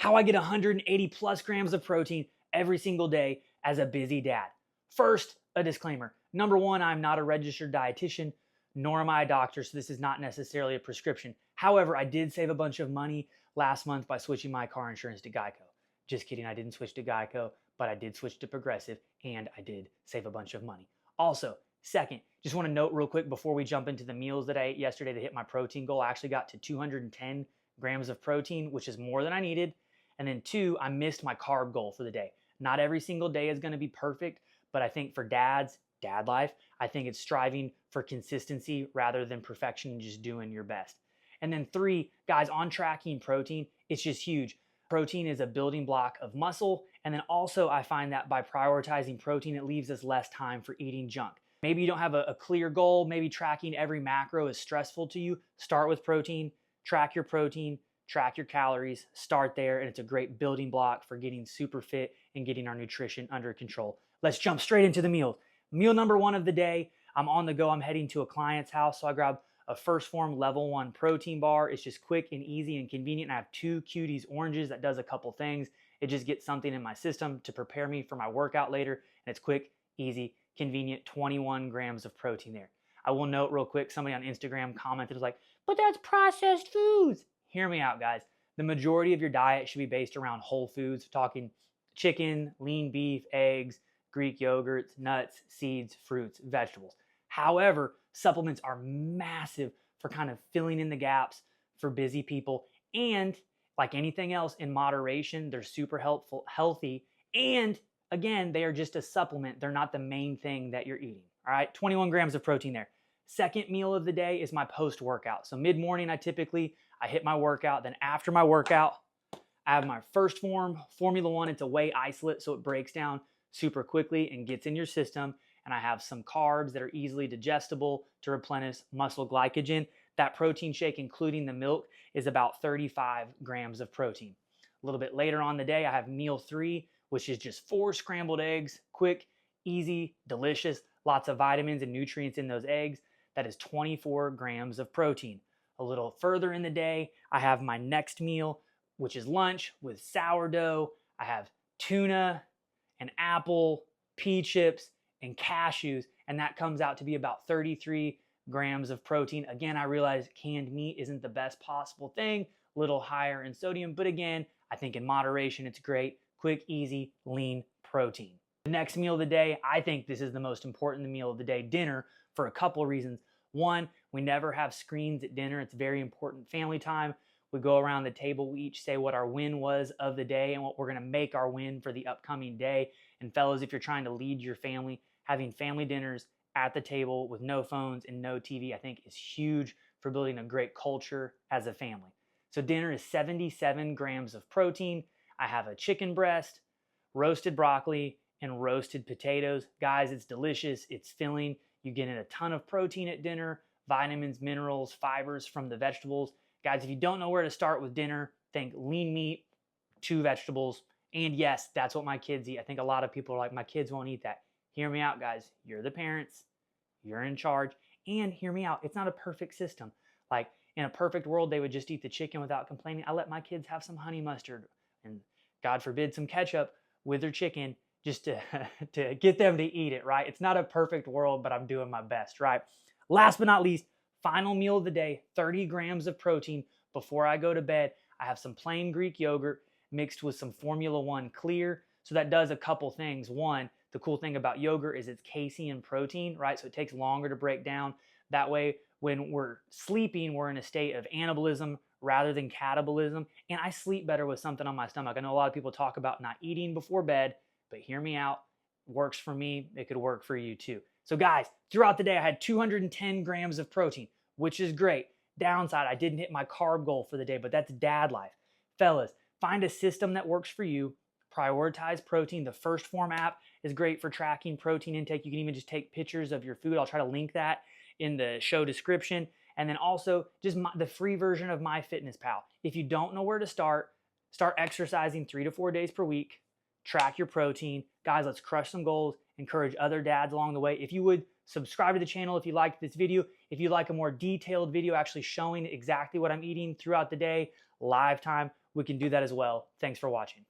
how I get 180 plus grams of protein every single day as a busy dad. First, a disclaimer. Number one, I'm not a registered dietitian, nor am I a doctor, so this is not necessarily a prescription. However, I did save a bunch of money last month by switching my car insurance to Geico. Just kidding, I didn't switch to Geico, but I did switch to Progressive, and I did save a bunch of money. Also, second, just want to note real quick before we jump into the meals that I ate yesterday to hit my protein goal, I actually got to 210 grams of protein, which is more than I needed. And then two, I missed my carb goal for the day. Not every single day is going to be perfect, but I think for dads, dad life, I think it's striving for consistency rather than perfection and just doing your best. And then three, guys, on tracking protein, it's just huge. Protein is a building block of muscle. And then also I find that by prioritizing protein, it leaves us less time for eating junk. Maybe you don't have a clear goal. Maybe tracking every macro is stressful to you. Start with protein, track your protein, track your calories, start there, and it's a great building block for getting super fit and getting our nutrition under control. Let's jump straight into the meals. Meal number one of the day, I'm on the go. I'm heading to a client's house, so I grab a Phorm level 1 protein bar. It's just quick and easy and convenient. And I have 2 Cuties oranges that does a couple things. It just gets something in my system to prepare me for my workout later, and it's quick, easy, convenient, 21 grams of protein there. I will note real quick, somebody on Instagram commented, was like, but that's processed foods. Hear me out, guys. The majority of your diet should be based around whole foods. We're talking chicken, lean beef, eggs, Greek yogurts, nuts, seeds, fruits, vegetables. However, supplements are massive for kind of filling in the gaps for busy people. And like anything else, in moderation, they're super helpful, healthy. And again, they are just a supplement. They're not the main thing that you're eating. All right, 21 grams of protein there. Second meal of the day is my post-workout. So mid-morning, I hit my workout. Then after my workout, I have my first Phorm, Formula 1. It's a whey isolate, so it breaks down super quickly and gets in your system. And I have some carbs that are easily digestible to replenish muscle glycogen. That protein shake, including the milk, is about 35 grams of protein. A little bit later on the day, I have meal 3, which is just 4 scrambled eggs, quick, easy, delicious, lots of vitamins and nutrients in those eggs. That is 24 grams of protein. A little further in the day, I have my next meal, which is lunch with sourdough. I have tuna, an apple, pea chips, and cashews, and that comes out to be about 33 grams of protein. Again, I realize canned meat isn't the best possible thing, a little higher in sodium, but again, I think in moderation, it's great, quick, easy, lean protein. The next meal of the day, I think this is the most important meal of the day, dinner, for a couple of reasons. One, we never have screens at dinner. It's very important family time. We go around the table, we each say what our win was of the day and what we're gonna make our win for the upcoming day. And fellas, if you're trying to lead your family, having family dinners at the table with no phones and no TV, I think is huge for building a great culture as a family. So dinner is 77 grams of protein. I have a chicken breast, roasted broccoli, and roasted potatoes. Guys, it's delicious, it's filling. You get in a ton of protein at dinner, vitamins, minerals, fibers from the vegetables. Guys, if you don't know where to start with dinner, think lean meat, 2 vegetables, and yes, that's what my kids eat. I think a lot of people are like, my kids won't eat that. Hear me out, guys. You're the parents. You're in charge. And hear me out. It's not a perfect system. Like in a perfect world, they would just eat the chicken without complaining. I let my kids have some honey mustard and God forbid some ketchup with their chicken just to get them to eat it, right? It's not a perfect world, but I'm doing my best, right? Last but not least, final meal of the day, 30 grams of protein before I go to bed. I have some plain Greek yogurt mixed with some Formula 1 clear. So that does a couple things. One, the cool thing about yogurt is it's casein protein, right? So it takes longer to break down. That way, when we're sleeping, we're in a state of anabolism rather than catabolism. And I sleep better with something on my stomach. I know a lot of people talk about not eating before bed, but hear me out. It works for me. It could work for you too. So guys, throughout the day, I had 210 grams of protein, which is great. Downside, I didn't hit my carb goal for the day, but that's dad life. Fellas, find a system that works for you. Prioritize protein. The Phorm app is great for tracking protein intake. You can even just take pictures of your food. I'll try to link that in the show description. And then also just the free version of MyFitnessPal. If you don't know where to start exercising 3 to 4 days per week. Track your protein. Guys, let's crush some goals. Encourage other dads along the way. If you would, subscribe to the channel if you liked this video. If you'd like a more detailed video actually showing exactly what I'm eating throughout the day, live time, we can do that as well. Thanks for watching.